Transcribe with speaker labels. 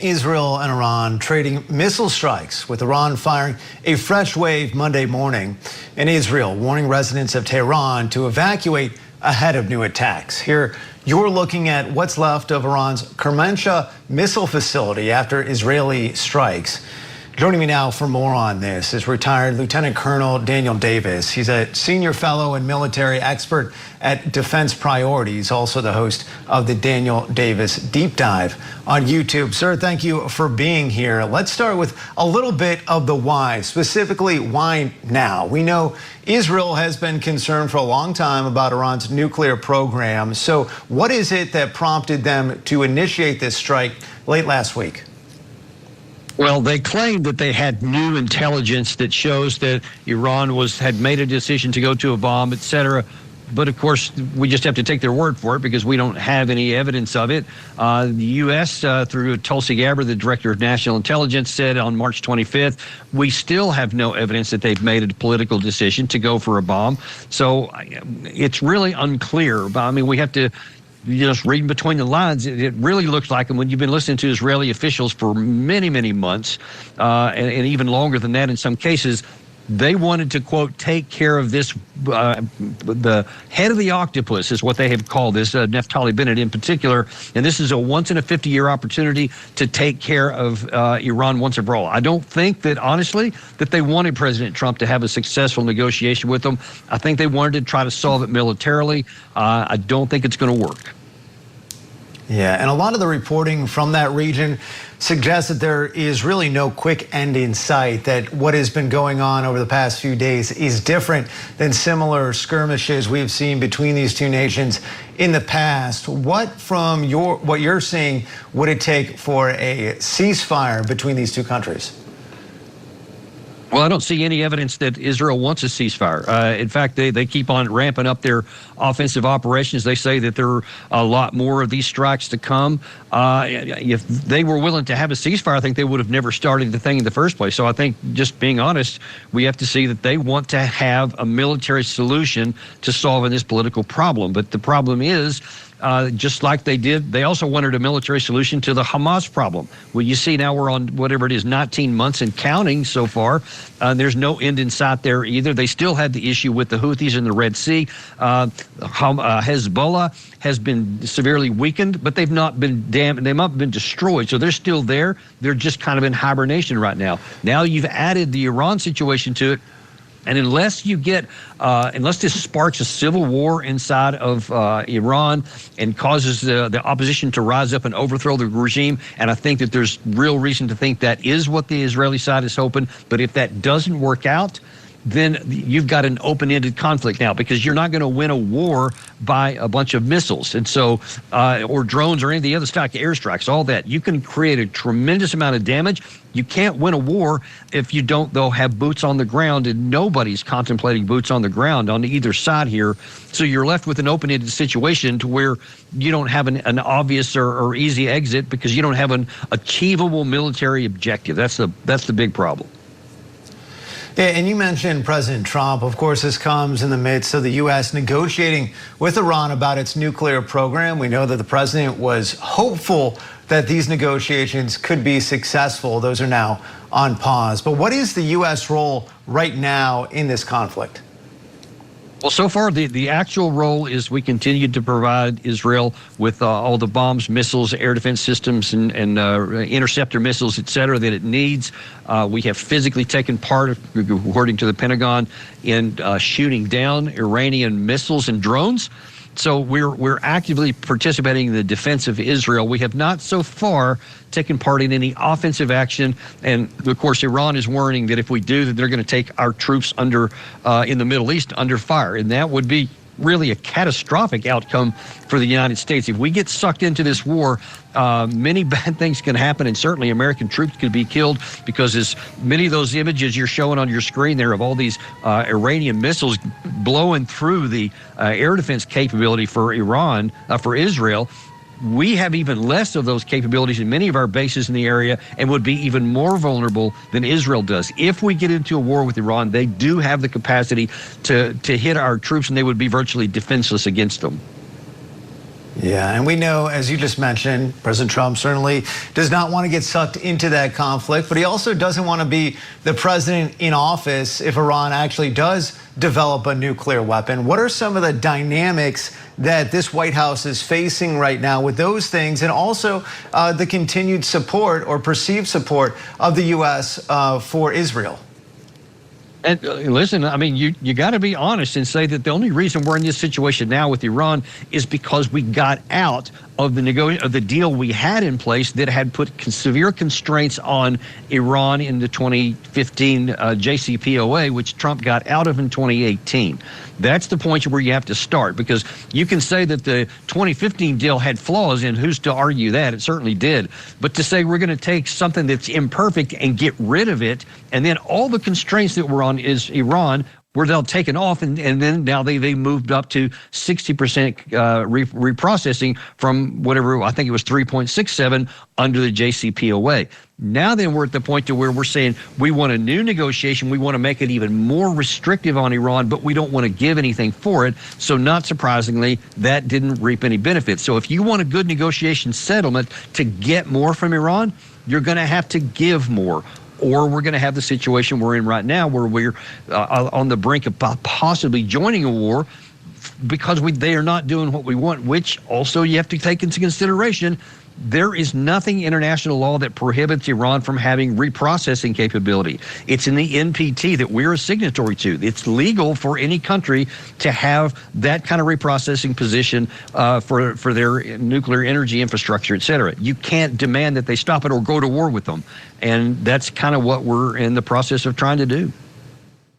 Speaker 1: Israel and Iran trading missile strikes, with Iran firing a fresh wave Monday morning, and Israel warning residents of Tehran to evacuate ahead of new attacks. Here, you're looking at what's left of Iran's Kermanshah missile facility after Israeli strikes. Joining me now for more on this is retired Lieutenant Colonel Daniel Davis. He's a senior fellow and military expert at Defense Priorities, also the host of the Daniel Davis Deep Dive on YouTube. Sir, thank you for being here. Let's start with a little bit of the why, specifically why now? We know Israel has been concerned for a long time about Iran's nuclear program. So what is it that prompted them to initiate this strike late last week?
Speaker 2: Well, they claimed that they had new intelligence that shows that Iran had made a decision to go to a bomb, et cetera. But of course, we just have to take their word for it because we don't have any evidence of it. The U.S., through Tulsi Gabbard, the director of national intelligence, said on March 25th, we still have no evidence that they've made a political decision to go for a bomb. So it's really unclear. I mean, we have to just reading between the lines, it really looks like, and when you've been listening to Israeli officials for many, many months, and even longer than that in some cases, they wanted to, quote, take care of this. The head of the octopus is what they have called this, Naftali Bennett in particular, and this is a once-in-a-50-year opportunity to take care of Iran once and for all. I don't think that, honestly, that they wanted President Trump to have a successful negotiation with them. I think they wanted to try to solve it militarily. I don't think it's going to work.
Speaker 1: Yeah, and a lot of the reporting from that region suggests that there is really no quick end in sight, that what has been going on over the past few days is different than similar skirmishes we've seen between these two nations in the past. What, from what you're seeing, would it take for a ceasefire between these two countries?
Speaker 2: Well, I don't see any evidence that Israel wants a ceasefire. In fact, they keep on ramping up their offensive operations. They say that there are a lot more of these strikes to come. If they were willing to have a ceasefire, I think they would have never started the thing in the first place. So I think, just being honest, we have to see that they want to have a military solution to solving this political problem. But the problem is, just like they did, they also wanted a military solution to the Hamas problem. Well, you see now we're on whatever it is, 19 months and counting so far. There's no end in sight there either. They still had the issue with the Houthis in the Red Sea. Hezbollah has been severely weakened, but they've not been damaged. They've not been destroyed. So they're still there. They're just kind of in hibernation right now. Now you've added the Iran situation to it. And unless you get, unless this sparks a civil war inside of Iran and causes the opposition to rise up and overthrow the regime, and I think that there's real reason to think that is what the Israeli side is hoping. But if that doesn't work out, then you've got an open-ended conflict now, because you're not going to win a war by a bunch of missiles, and so or drones or any of the other airstrikes, all that. You can create a tremendous amount of damage. You can't win a war if you don't, though, have boots on the ground, and nobody's contemplating boots on the ground on either side here. So you're left with an open-ended situation to where you don't have an obvious or easy exit, because you don't have an achievable military objective. That's the big problem.
Speaker 1: Yeah, and you mentioned President Trump. Of course, this comes in the midst of the U.S. negotiating with Iran about its nuclear program. We know that the president was hopeful that these negotiations could be successful. Those are now on pause. But what is the U.S. role right now in this conflict?
Speaker 2: Well, so far, the actual role is we continue to provide Israel with all the bombs, missiles, air defense systems, and interceptor missiles, et cetera, that it needs. We have physically taken part, according to the Pentagon, in shooting down Iranian missiles and drones. So we're actively participating in the defense of Israel. We have not so far taken part in any offensive action, and of course Iran is warning that if we do, that they're going to take our troops under in the Middle East under fire, and that would be really a catastrophic outcome for the United States. If we get sucked into this war, many bad things can happen, and certainly American troops could be killed, because as many of those images you're showing on your screen there of all these Iranian missiles blowing through the air defense capability for Iran, for Israel, we have even less of those capabilities in many of our bases in the area, and would be even more vulnerable than Israel does. If we get into a war with Iran, they do have the capacity to hit our troops, and they would be virtually defenseless against them.
Speaker 1: Yeah, and we know, as you just mentioned, President Trump certainly does not want to get sucked into that conflict, but he also doesn't want to be the president in office if Iran actually does develop a nuclear weapon. What are some of the dynamics that this White House is facing right now with those things, and also the continued support or perceived support of the U.S. For Israel?
Speaker 2: And listen, I mean, you got to be honest and say that the only reason we're in this situation now with Iran is because we got out of the deal we had in place that had put severe constraints on Iran in the 2015 JCPOA, which Trump got out of in 2018. That's the point where you have to start, because you can say that the 2015 deal had flaws, and who's to argue that? It certainly did. But to say we're going to take something that's imperfect and get rid of it, and then all the constraints that were on is Iran, were they'll taken off, and then now they moved up to 60% reprocessing from whatever, I think it was 3.67 under the JCPOA. Now then we're at the point to where we're saying we want a new negotiation. We want to make it even more restrictive on Iran, but we don't want to give anything for it. So not surprisingly, that didn't reap any benefits. So if you want a good negotiation settlement to get more from Iran, you're going to have to give more. Or we're going to have the situation we're in right now, where we're on the brink of possibly joining a war because they are not doing what we want, which also you have to take into consideration. There is nothing in international law that prohibits Iran from having reprocessing capability. It's in the NPT that we're a signatory to. It's legal for any country to have that kind of reprocessing position for their nuclear energy infrastructure, et cetera. You can't demand that they stop it or go to war with them. And that's kind of what we're in the process of trying to do.